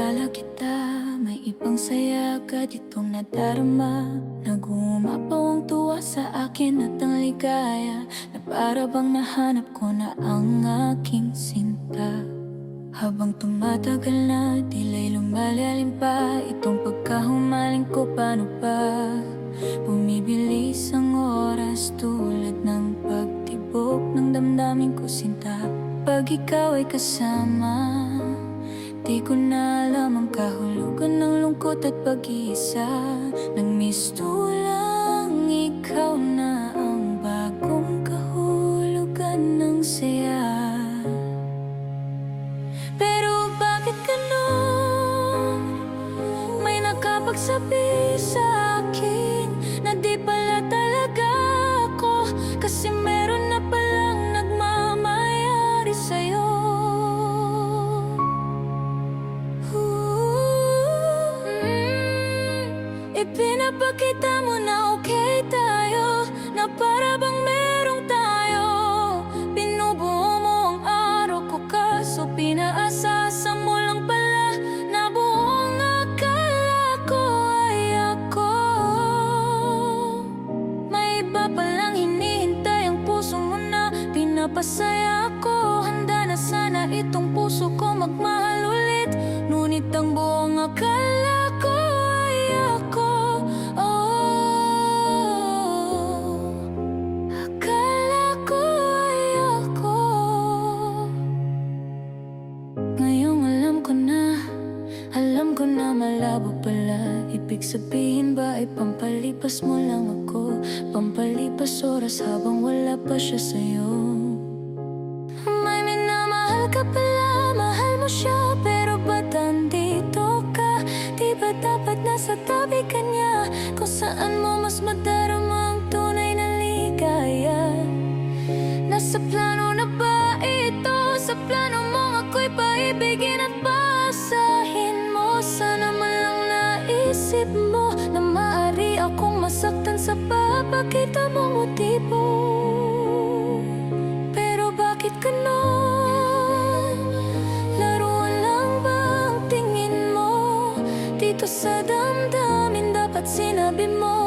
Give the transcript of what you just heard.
Naalala kita, may ibang saya agad itong nadarama. Nag-uumapaw ang tuwa sa akin at ang ligaya, na para bang nahanap ko na ang aking sinta. Habang tumatagal na, tila'y lumalalim pa itong pagkahumaling ko. Paano ba bumibilis ang oras tulad ng pagtibok ng damdamin ko, sinta? Pag ikaw ay kasama, di ko na alam ang kahulugan ng lungkot at pag-iisa. Nang mistulang ikaw na ang bagong kahulugan ng saya. Pero bakit ganun? May nakapagsabi sa akin na di pala talaga ako, kasi meron na palang nagmamayari sa'yo. Ipinapakita mo na okay tayo, na para bang merong tayo. Binubuo mo ang araw ko, kaso pinaasasa mo lang pala na buong akala ko ay ako. May iba palang hinihintay ang puso mo na pinapasaya ko. Handa na sana itong puso ko magmahal ulit, ngunit ang buong akala ko ay ako. Alam ko na malabo pala, ibig sabihin ba ay pampalipas mo lang ako, pampalipas oras habang wala pa siya sa'yo. May minamahal ka pala, mahal mo siya, pero ba't andito ka? Di ba dapat nasa tabi ka niya, kung saan mo mas madarama ang tunay na ligaya? Nasa plano na ba ito? Sa plano mong ako'y paibigin at paasahin mo? Sana man lang naisip mo na maaari akong masaktan sa papakita mong motibo. Pero bakit ganon? Laruan lang ba ang tingin mo? Dito sa damdamin dapat sinabi mo